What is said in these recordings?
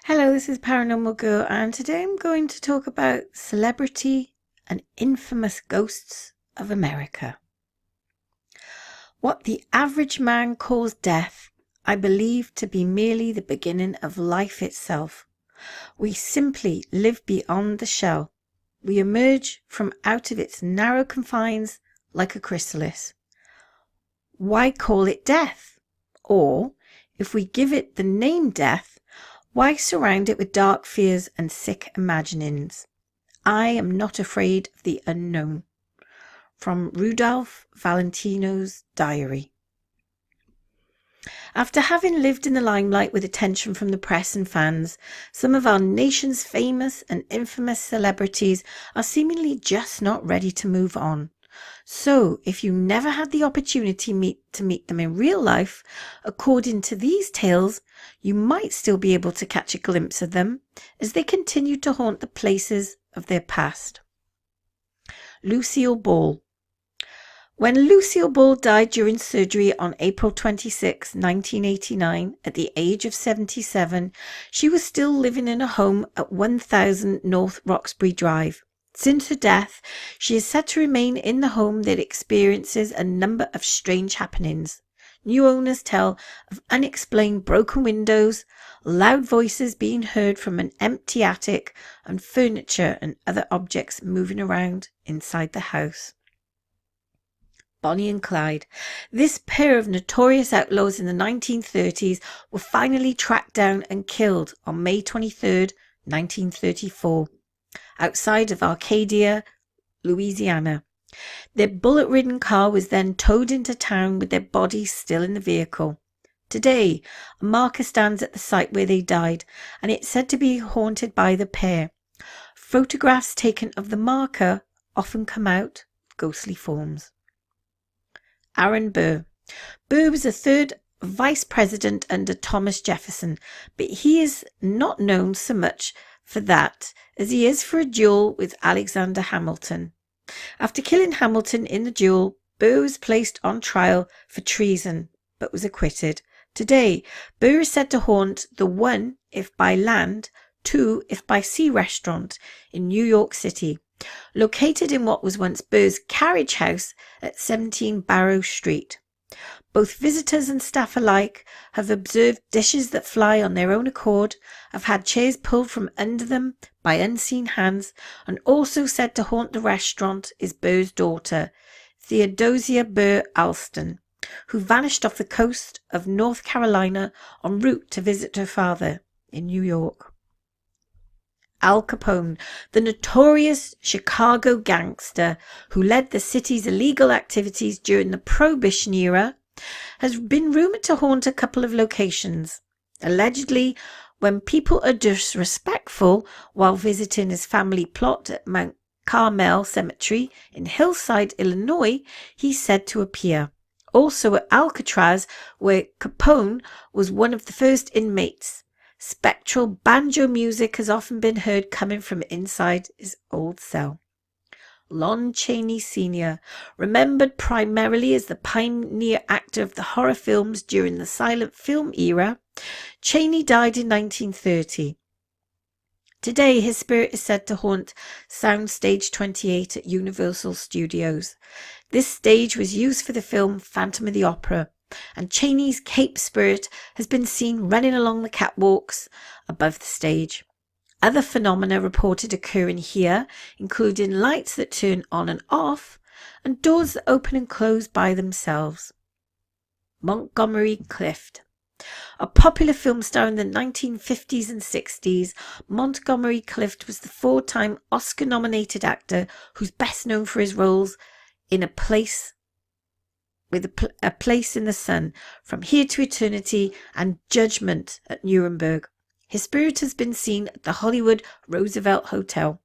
Hello, this is Paranormal Girl, and today I'm going to talk about celebrity and infamous ghosts of America. What the average man calls death, I believe to be merely the beginning of life itself. We simply live beyond the shell. We emerge from out of its narrow confines like a chrysalis. Why call it death? Or, if we give it the name death, why surround it with dark fears and sick imaginings? I am not afraid of the unknown. From Rudolph Valentino's diary. After having lived in the limelight with attention from the press and fans, some of our nation's famous and infamous celebrities are seemingly just not ready to move on. So, if you never had the opportunity to meet them in real life, according to these tales, you might still be able to catch a glimpse of them as they continue to haunt the places of their past. Lucille Ball. When Lucille Ball died during surgery on April 26, 1989, at the age of 77, she was still living in a home at 1000 North Roxbury Drive. Since her death, she is said to remain in the home that experiences a number of strange happenings. New owners tell of unexplained broken windows, loud voices being heard from an empty attic, and furniture and other objects moving around inside the house. Bonnie and Clyde. This pair of notorious outlaws in the 1930s were finally tracked down and killed on May 23, 1934. Outside of Arcadia, Louisiana. Their bullet-ridden car was then towed into town with their bodies still in the vehicle. Today, a marker stands at the site where they died, and it's said to be haunted by the pair. Photographs taken of the marker often come out of ghostly forms. Aaron Burr. Burr was the third vice president under Thomas Jefferson, but he is not known so much for that as he is for a duel with Alexander Hamilton. After killing Hamilton in the duel, Burr was placed on trial for treason, but was acquitted. Today, Burr is said to haunt the 1 if by land, 2 if by sea restaurant in New York City, located in what was once Burr's carriage house at 17 Barrow Street. Both visitors and staff alike have observed dishes that fly on their own accord, have had chairs pulled from under them by unseen hands, and also said to haunt the restaurant is Burr's daughter, Theodosia Burr Alston, who vanished off the coast of North Carolina en route to visit her father in New York. Al Capone, the notorious Chicago gangster who led the city's illegal activities during the Prohibition era, has been rumoured to haunt a couple of locations. Allegedly, when people are disrespectful while visiting his family plot at Mount Carmel Cemetery in Hillside, Illinois, he's said to appear. Also at Alcatraz, where Capone was one of the first inmates. Spectral banjo music has often been heard coming from inside his old cell. Lon Chaney Sr., remembered primarily as the pioneer actor of the horror films during the silent film era, Chaney died in 1930. Today, his spirit is said to haunt Soundstage 28 at Universal Studios. This stage was used for the film Phantom of the Opera, and Chaney's Cape spirit has been seen running along the catwalks above the stage. Other phenomena reported occurring here, including lights that turn on and off, and doors that open and close by themselves. Montgomery Clift. A popular film star in the 1950s and 60s, Montgomery Clift was the 4-time Oscar-nominated actor who's best known for his roles in A Place in the Sun, From Here to Eternity, and Judgment at Nuremberg. His spirit has been seen at the Hollywood Roosevelt Hotel,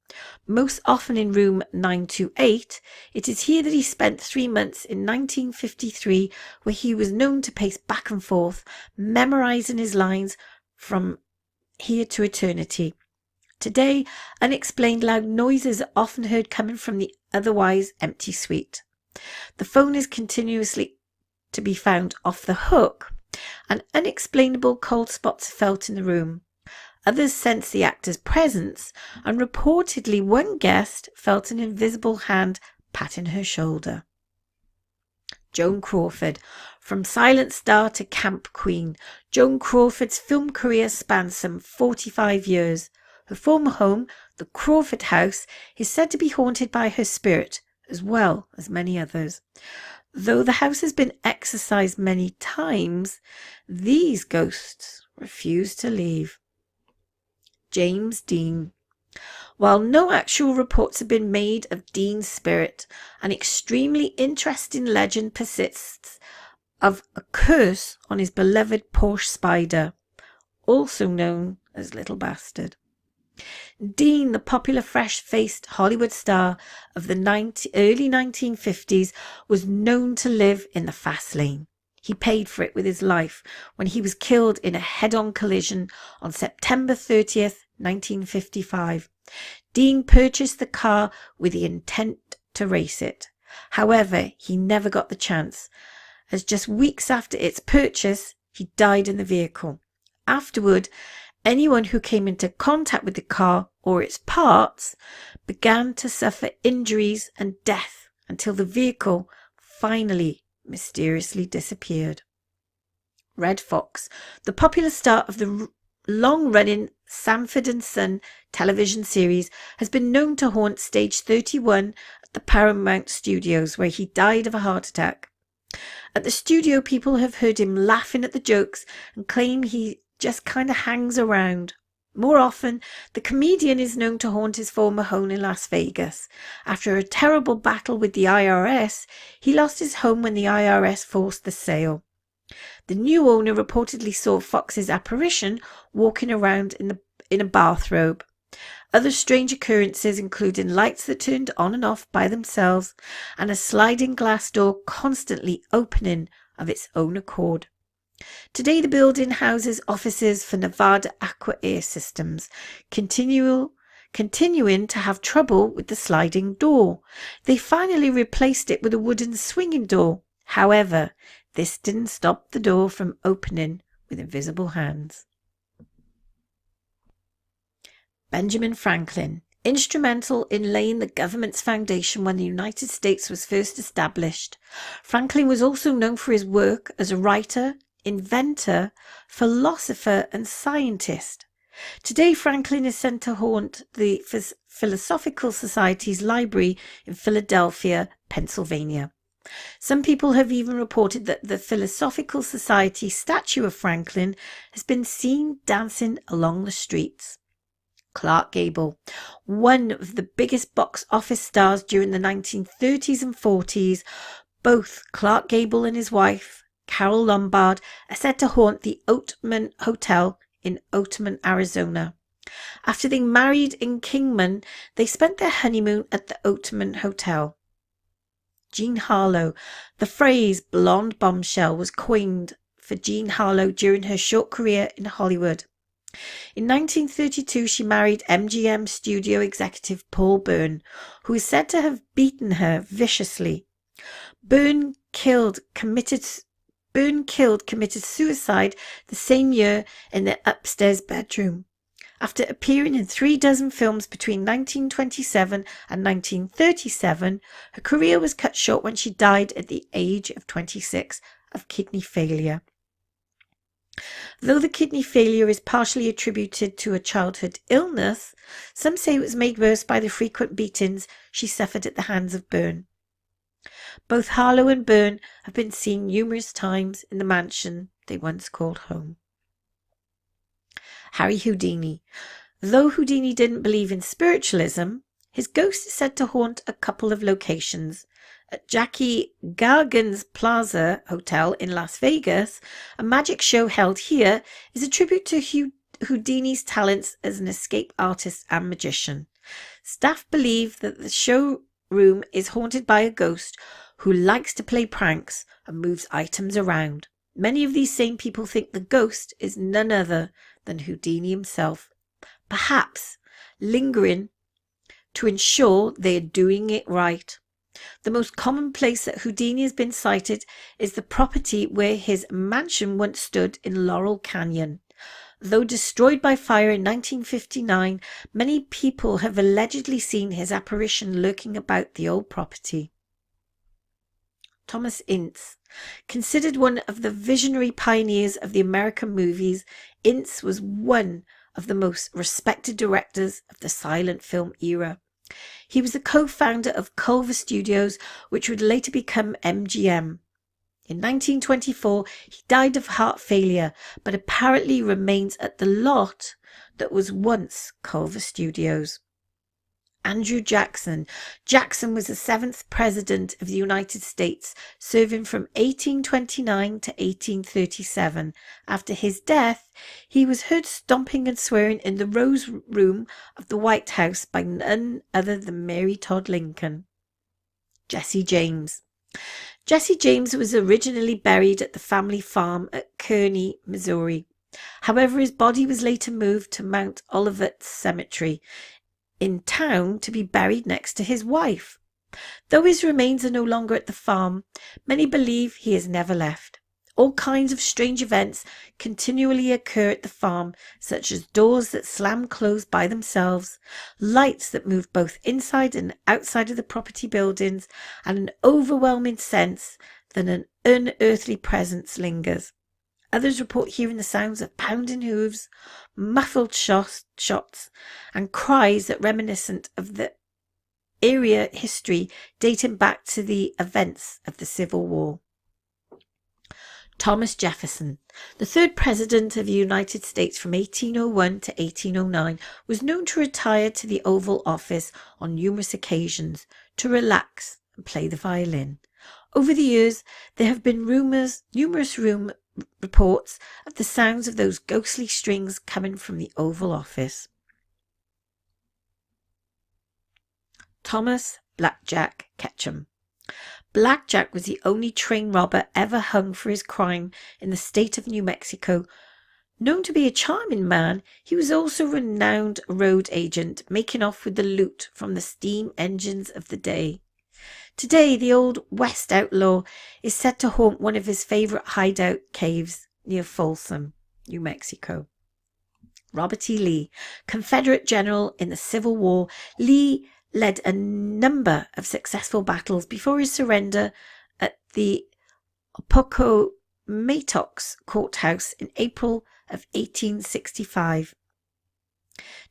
most often in room 928. It is here that he spent 3 months in 1953, where he was known to pace back and forth, memorizing his lines from Here to Eternity. Today, unexplained loud noises are often heard coming from the otherwise empty suite. The phone is continuously to be found off the hook, and unexplainable cold spots are felt in the room. Others sensed the actor's presence, and reportedly one guest felt an invisible hand patting her shoulder. Joan Crawford. From silent star to camp queen, Joan Crawford's film career spans some 45 years. Her former home, the Crawford House, is said to be haunted by her spirit, as well as many others. Though the house has been exorcised many times, these ghosts refuse to leave. James Dean. While no actual reports have been made of Dean's spirit, an extremely interesting legend persists of a curse on his beloved Porsche Spider, also known as Little Bastard. Dean, the popular fresh-faced Hollywood star of the early 1950s, was known to live in the fast lane. He paid for it with his life when he was killed in a head-on collision on September 30th, 1955. Dean purchased the car with the intent to race it. However, he never got the chance, as just weeks after its purchase, he died in the vehicle. Afterward, anyone who came into contact with the car or its parts began to suffer injuries and death until the vehicle finally mysteriously disappeared. Red Fox, the popular star of the long-running Sanford and Son television series, has been known to haunt stage 31 at the Paramount Studios, where he died of a heart attack. At the studio, people have heard him laughing at the jokes and claim he just kind of hangs around. More often, the comedian is known to haunt his former home in Las Vegas. After a terrible battle with the IRS, he lost his home when the IRS forced the sale. The new owner reportedly saw Fox's apparition walking around in a bathrobe. Other strange occurrences included lights that turned on and off by themselves and a sliding glass door constantly opening of its own accord. Today, the building houses offices for Nevada Aqua Air Systems, continuing to have trouble with the sliding door. They finally replaced it with a wooden swinging door. However, this didn't stop the door from opening with invisible hands. Benjamin Franklin. Instrumental in laying the government's foundation when the United States was first established, Franklin was also known for his work as a writer, inventor, philosopher, and scientist. Today, Franklin is said to haunt the Philosophical Society's library in Philadelphia, Pennsylvania. Some people have even reported that the Philosophical Society statue of Franklin has been seen dancing along the streets. Clark Gable, one of the biggest box office stars during the 1930s and 40s, both Clark Gable and his wife, Carole Lombard, are said to haunt the Oatman Hotel in Oatman, Arizona. After they married in Kingman, they spent their honeymoon at the Oatman Hotel. Jean Harlow. The phrase blonde bombshell was coined for Jean Harlow during her short career in Hollywood. In 1932, she married MGM studio executive Paul Byrne, who is said to have beaten her viciously. Byrne committed suicide the same year in their upstairs bedroom. After appearing in 36 films between 1927 and 1937, her career was cut short when she died at the age of 26 of kidney failure. Though the kidney failure is partially attributed to a childhood illness, some say it was made worse by the frequent beatings she suffered at the hands of Byrne. Both Harlow and Byrne have been seen numerous times in the mansion they once called home. Harry Houdini. Though Houdini didn't believe in spiritualism, his ghost is said to haunt a couple of locations. At Jackie Gaggen's Plaza Hotel in Las Vegas, a magic show held here is a tribute to Houdini's talents as an escape artist and magician. Staff believe that the showroom is haunted by a ghost who likes to play pranks and moves items around. Many of these same people think the ghost is none other than Houdini himself, perhaps lingering to ensure they are doing it right. The most common place that Houdini has been sighted is the property where his mansion once stood in Laurel Canyon. Though destroyed by fire in 1959, many people have allegedly seen his apparition lurking about the old property. Thomas Ince. Considered one of the visionary pioneers of the American movies, Ince was one of the most respected directors of the silent film era. He was the co-founder of Culver Studios, which would later become MGM. In 1924, he died of heart failure, but apparently remains at the lot that was once Culver Studios. Andrew Jackson. Jackson was the 7th President of the United States, serving from 1829 to 1837. After his death, he was heard stomping and swearing in the Rose Room of the White House by none other than Mary Todd Lincoln. Jesse James. Jesse James was originally buried at the family farm at Kearney, Missouri. However, his body was later moved to Mount Olivet Cemetery in town to be buried next to his wife. Though his remains are no longer at the farm, many believe he has never left. All kinds of strange events continually occur at the farm, such as doors that slam close by themselves, lights that move both inside and outside of the property buildings, and an overwhelming sense that an unearthly presence lingers. Others report hearing the sounds of pounding hooves, muffled shots, and cries that reminiscent of the area history dating back to the events of the Civil War. Thomas Jefferson, the 3rd President of the United States from 1801 to 1809, was known to retire to the Oval Office on numerous occasions to relax and play the violin. Over the years, there have been numerous reports of the sounds of those ghostly strings coming from the Oval Office. Thomas Blackjack Ketchum. Blackjack was the only train robber ever hung for his crime in the state of New Mexico. Known to be a charming man, he was also a renowned road agent, making off with the loot from the steam engines of the day. Today, the Old West outlaw is said to haunt one of his favourite hideout caves near Folsom, New Mexico. Robert E. Lee. Confederate general in the Civil War, Lee led a number of successful battles before his surrender at the Appomattox Courthouse in April of 1865.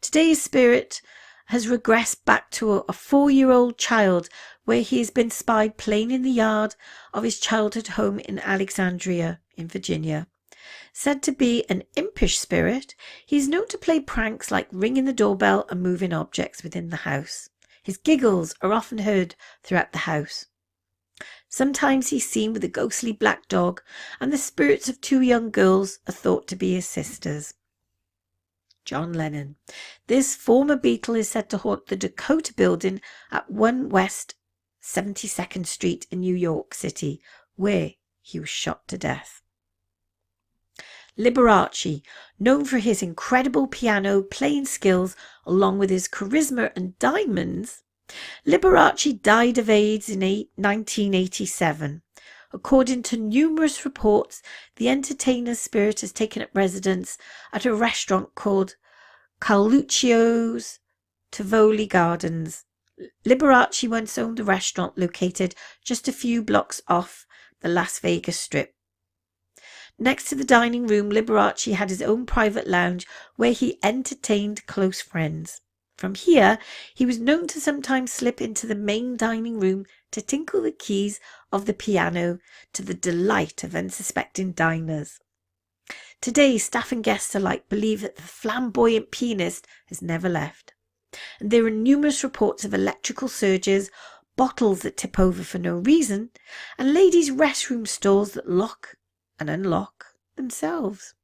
Today his spirit has regressed back to a 4-year-old child where he has been spied playing in the yard of his childhood home in Alexandria in Virginia. Said to be an impish spirit, he is known to play pranks like ringing the doorbell and moving objects within the house. His giggles are often heard throughout the house. Sometimes he's seen with a ghostly black dog, and the spirits of 2 young girls are thought to be his sisters. John Lennon. This former Beatle is said to haunt the Dakota Building at 1 West 72nd Street in New York City, where he was shot to death. Liberace, known for his incredible piano playing skills along with his charisma and diamonds, Liberace died of AIDS in 1987. According to numerous reports, the entertainer's spirit has taken up residence at a restaurant called Carluccio's Tivoli Gardens. Liberace once owned a restaurant located just a few blocks off the Las Vegas Strip. Next to the dining room, Liberace had his own private lounge where he entertained close friends. From here, he was known to sometimes slip into the main dining room to tinkle the keys of the piano to the delight of unsuspecting diners. Today, staff and guests alike believe that the flamboyant pianist has never left. And there are numerous reports of electrical surges, bottles that tip over for no reason, and ladies' restroom stalls that lock and unlock themselves.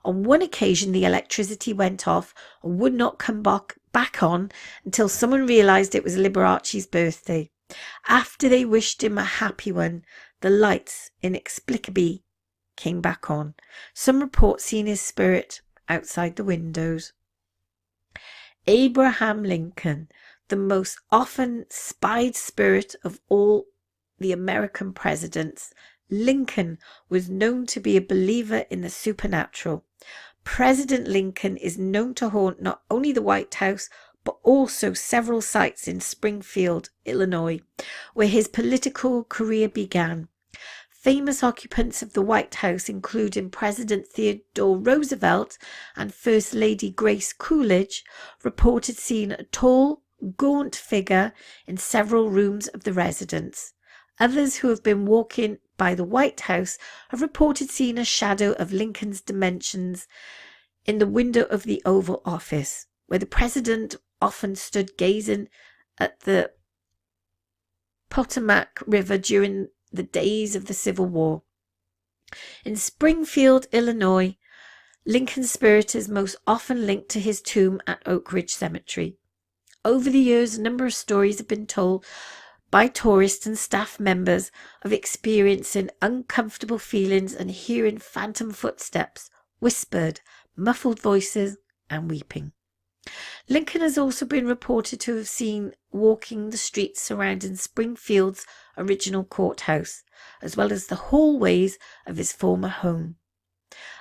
On one occasion, the electricity went off and would not come back on until someone realised it was Liberace's birthday. After they wished him a happy one, the lights inexplicably came back on. Some report seeing his spirit outside the windows. Abraham Lincoln, the most often spied spirit of all the American presidents, Lincoln was known to be a believer in the supernatural. President Lincoln is known to haunt not only the White House, but also several sites in Springfield, Illinois, where his political career began. Famous occupants of the White House, including President Theodore Roosevelt and First Lady Grace Coolidge, reported seeing a tall, gaunt figure in several rooms of the residence. Others who have been walking by the White House have reported seeing a shadow of Lincoln's dimensions in the window of the Oval Office, where the president often stood gazing at the Potomac River during the days of the Civil War. In Springfield, Illinois, Lincoln's spirit is most often linked to his tomb at Oak Ridge Cemetery. Over the years, a number of stories have been told by tourists and staff members of experiencing uncomfortable feelings and hearing phantom footsteps, whispered, muffled voices, and weeping. Lincoln has also been reported to have seen walking the streets surrounding Springfield's original courthouse, as well as the hallways of his former home.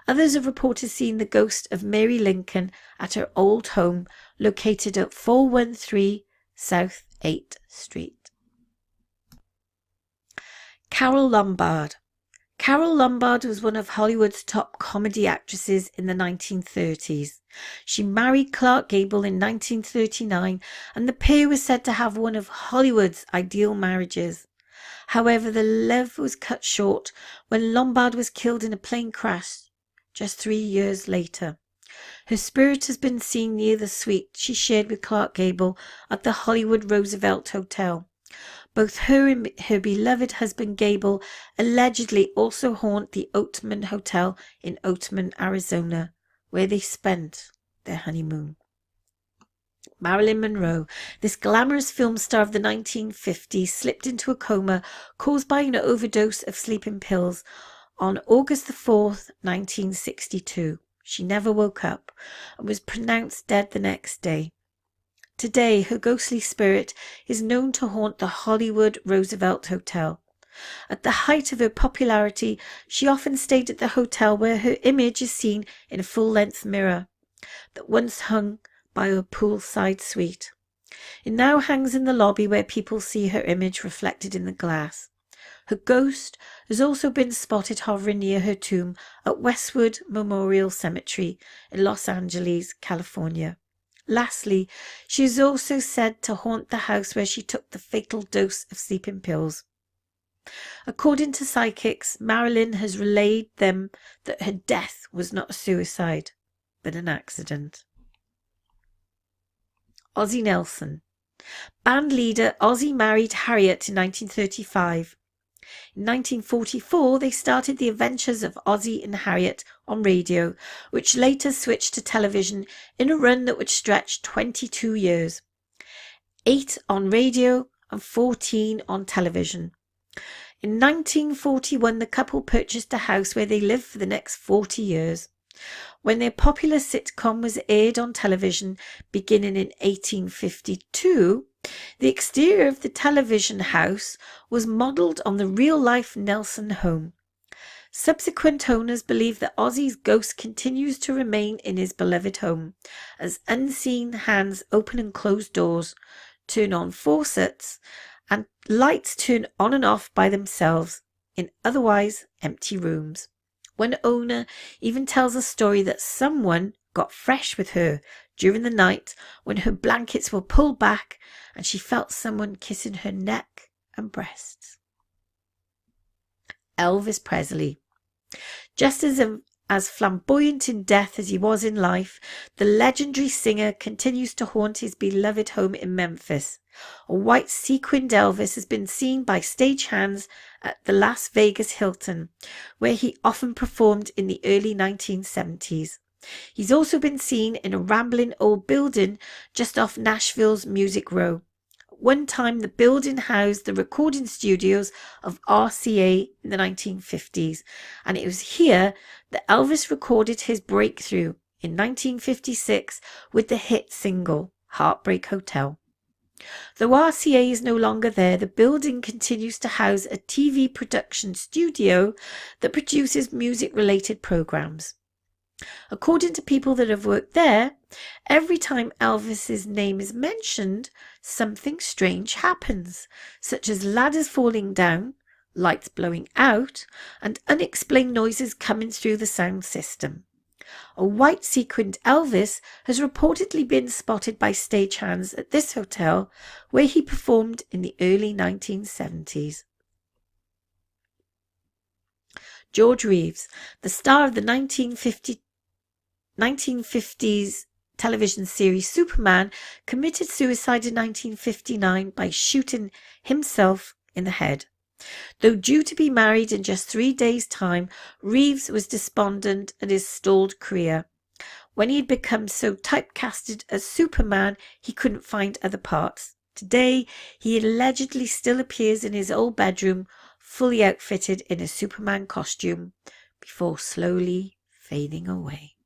Others have reported seeing the ghost of Mary Lincoln at her old home located at 413 South 8th Street. Carole Lombard. Carole Lombard was one of Hollywood's top comedy actresses in the 1930s. She married Clark Gable in 1939, and the pair was said to have one of Hollywood's ideal marriages. However, the love was cut short when Lombard was killed in a plane crash just 3 years later. Her spirit has been seen near the suite she shared with Clark Gable at the Hollywood Roosevelt Hotel. Both her and her beloved husband Gable allegedly also haunt the Oatman Hotel in Oatman, Arizona, where they spent their honeymoon. Marilyn Monroe, this glamorous film star of the 1950s, slipped into a coma caused by an overdose of sleeping pills on August the 4th, 1962. She never woke up and was pronounced dead the next day. Today, her ghostly spirit is known to haunt the Hollywood Roosevelt Hotel. At the height of her popularity, she often stayed at the hotel where her image is seen in a full-length mirror that once hung by her poolside suite. It now hangs in the lobby where people see her image reflected in the glass. Her ghost has also been spotted hovering near her tomb at Westwood Memorial Cemetery in Los Angeles, California. Lastly, she is also said to haunt the house where she took the fatal dose of sleeping pills. According to psychics, Marilyn has relayed them that her death was not a suicide, but an accident. Ozzie Nelson. Band leader Ozzie married Harriet in 1935. In 1944, they started the adventures of Ozzie and Harriet on radio, which later switched to television in a run that would stretch 22 years. 8 on radio and 14 on television. In 1941, the couple purchased a house where they lived for the next 40 years. When their popular sitcom was aired on television beginning in 1852, the exterior of the television house was modelled on the real-life Nelson home. Subsequent owners believe that Ozzie's ghost continues to remain in his beloved home, as unseen hands open and close doors, turn on faucets, and lights turn on and off by themselves in otherwise empty rooms. One owner even tells a story that someone got fresh with her during the night when her blankets were pulled back and she felt someone kissing her neck and breasts. Elvis Presley. Just as flamboyant in death as he was in life, the legendary singer continues to haunt his beloved home in Memphis. A white sequined Elvis has been seen by stagehands at the Las Vegas Hilton, where he often performed in the early 1970s. He's also been seen in a rambling old building just off Nashville's Music Row. At one time, the building housed the recording studios of RCA in the 1950s, and it was here that Elvis recorded his breakthrough in 1956 with the hit single Heartbreak Hotel. Though RCA is no longer there, the building continues to house a TV production studio that produces music-related programs. According to people that have worked there, every time Elvis's name is mentioned, something strange happens, such as ladders falling down, lights blowing out, and unexplained noises coming through the sound system. A white sequined Elvis has reportedly been spotted by stagehands at this hotel, where he performed in the early 1970s. George Reeves, the star of the 1950s television series Superman, committed suicide in 1959 by shooting himself in the head. Though due to be married in just 3 days' time, Reeves was despondent at his stalled career. When he had become so typecasted as Superman, he couldn't find other parts. Today, he allegedly still appears in his old bedroom, fully outfitted in a Superman costume, before slowly fading away.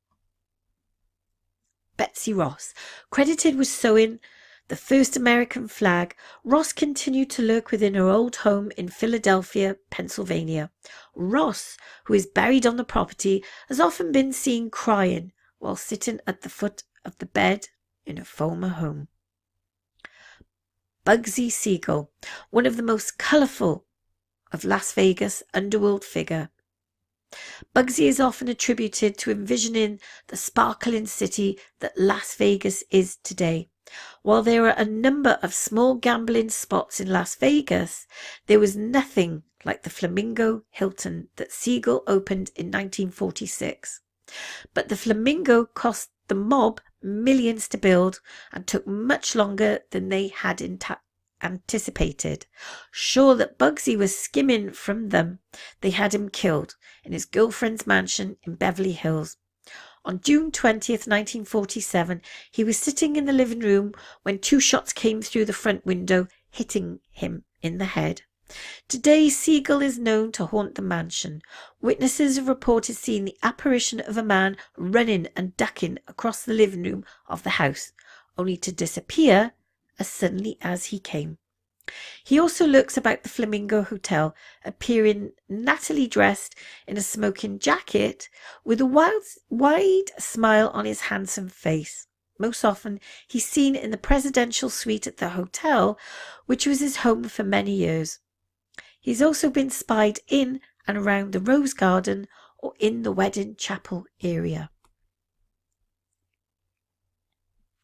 Betsy Ross, credited with sewing the first American flag, Ross continued to lurk within her old home in Philadelphia, Pennsylvania. Ross, who is buried on the property, has often been seen crying while sitting at the foot of the bed in her former home. Bugsy Siegel, one of the most colourful of Las Vegas underworld figure. Bugsy is often attributed to envisioning the sparkling city that Las Vegas is today. While there are a number of small gambling spots in Las Vegas, there was nothing like the Flamingo Hilton that Siegel opened in 1946. But the Flamingo cost the mob millions to build and took much longer than they had anticipated. Sure that Bugsy was skimming from them, they had him killed in his girlfriend's mansion in Beverly Hills. On June 20th, 1947, he was sitting in the living room when 2 shots came through the front window, hitting him in the head. Today, Siegel is known to haunt the mansion. Witnesses have reported seeing the apparition of a man running and ducking across the living room of the house, only to disappear as suddenly as he came. He also lurks about the Flamingo Hotel, appearing nattily dressed in a smoking jacket with a wide smile on his handsome face. Most often, he's seen in the presidential suite at the hotel, which was his home for many years. He's also been spied in and around the Rose Garden or in the wedding chapel area.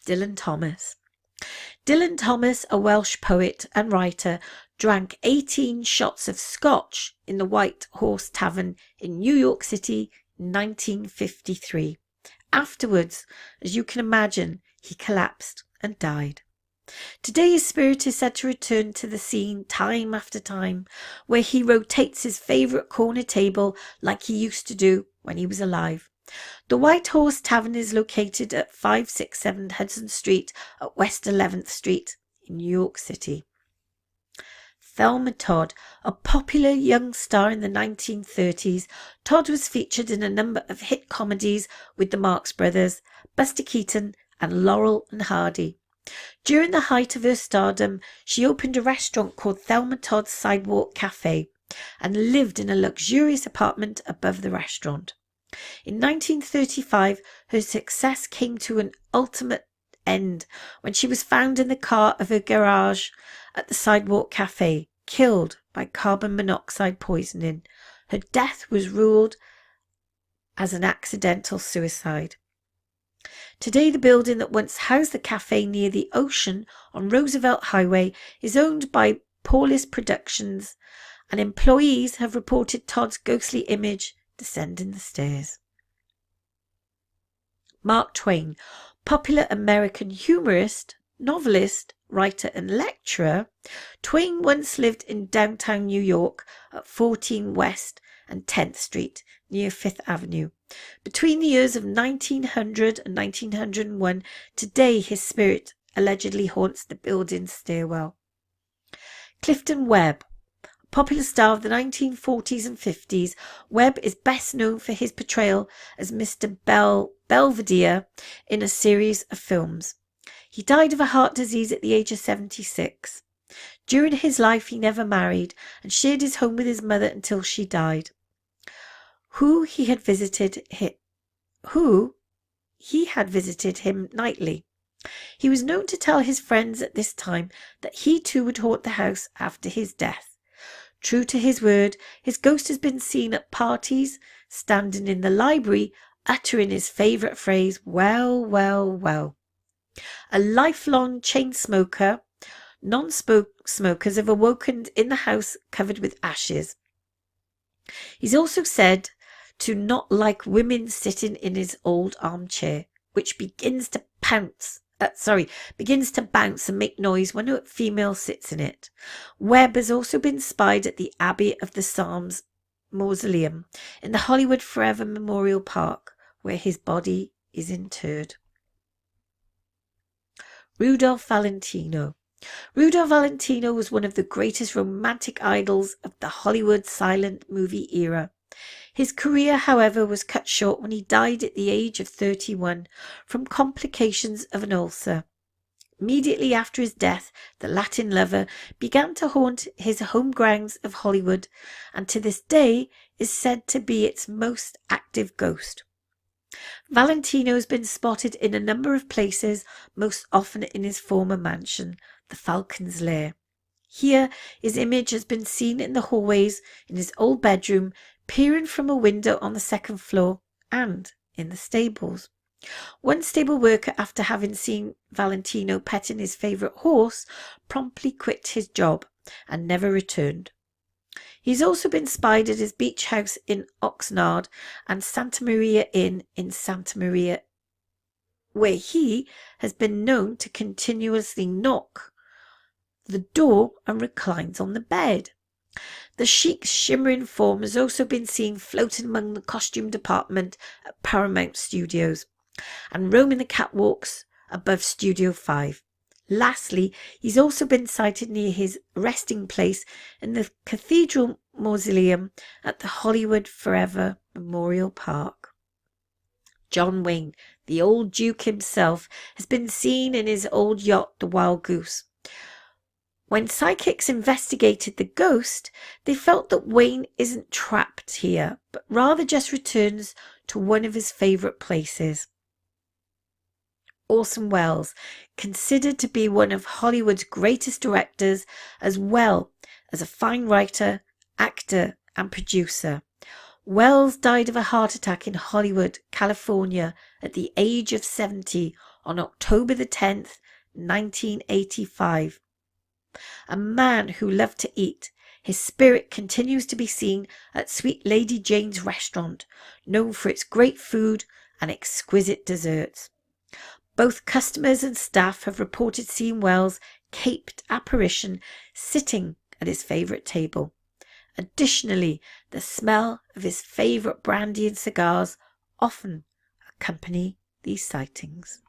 Dylan Thomas. Dylan Thomas, a Welsh poet and writer, drank 18 shots of scotch in the White Horse Tavern in New York City in 1953. Afterwards, as you can imagine, he collapsed and died. Today his spirit is said to return to the scene time after time, where he rotates his favourite corner table like he used to do when he was alive. The White Horse Tavern is located at 567 Hudson Street at West 11th Street in New York City. Thelma Todd, a popular young star in the 1930s, Todd was featured in a number of hit comedies with the Marx Brothers, Buster Keaton and Laurel and Hardy. During the height of her stardom, she opened a restaurant called Thelma Todd's Sidewalk Cafe and lived in a luxurious apartment above the restaurant. In 1935, her success came to an ultimate end when she was found in the car of her garage at the Sidewalk Cafe, killed by carbon monoxide poisoning. Her death was ruled as an accidental suicide. Today, the building that once housed the cafe near the ocean on Roosevelt Highway is owned by Paulus Productions, and employees have reported Todd's ghostly image descending the stairs. Mark Twain, popular American humorist, novelist, writer and lecturer, Twain once lived in downtown New York at 14 West and 10th Street near Fifth Avenue. Between the years of 1900 and 1901, today his spirit allegedly haunts the building's stairwell. Clifton Webb, popular star of the 1940s and 50s, Webb is best known for his portrayal as Mr. Belvedere in a series of films. He died of a heart disease at the age of 76. During his life, he never married and shared his home with his mother until she died, who he had visited who he had visited him nightly. He was known to tell his friends at this time that he too would haunt the house after his death. True to his word, his ghost has been seen at parties, standing in the library, uttering his favourite phrase, "Well, well, well." A lifelong chain smoker, non-smokers have awoken in the house covered with ashes. He's also said to not like women sitting in his old armchair, which begins to bounce and make noise when a female sits in it. Webb has also been spied at the Abbey of the Psalms mausoleum in the Hollywood Forever Memorial Park, where his body is interred. Rudolph Valentino. Rudolph Valentino was one of the greatest romantic idols of the Hollywood silent movie era. His career, however, was cut short when he died at the age of 31 from complications of an ulcer. Immediately after his death, the Latin lover began to haunt his home grounds of Hollywood, and to this day is said to be its most active ghost. Valentino has been spotted in a number of places, most often in his former mansion, the Falcon's Lair. Here his image has been seen in the hallways, in his old bedroom, peering from a window on the second floor, and in the stables. One stable worker, after having seen Valentino petting his favourite horse, promptly quit his job and never returned. He's also been spied at his beach house in Oxnard and Santa Maria Inn in Santa Maria, where he has been known to continuously knock the door and reclines on the bed. The chic's shimmering form has also been seen floating among the costume department at Paramount Studios and roaming the catwalks above Studio 5. Lastly, he's also been sighted near his resting place in the Cathedral Mausoleum at the Hollywood Forever Memorial Park. John Wayne, the old Duke himself, has been seen in his old yacht, the Wild Goose. When psychics investigated the ghost, they felt that Wayne isn't trapped here, but rather just returns to one of his favourite places. Orson Welles, considered to be one of Hollywood's greatest directors, as well as a fine writer, actor and producer. Welles died of a heart attack in Hollywood, California at the age of 70 on October the 10th, 1985. A man who loved to eat, his spirit continues to be seen at Sweet Lady Jane's restaurant, known for its great food and exquisite desserts. Both customers and staff have reported seeing Welles' caped apparition sitting at his favourite table. Additionally, the smell of his favourite brandy and cigars often accompany these sightings.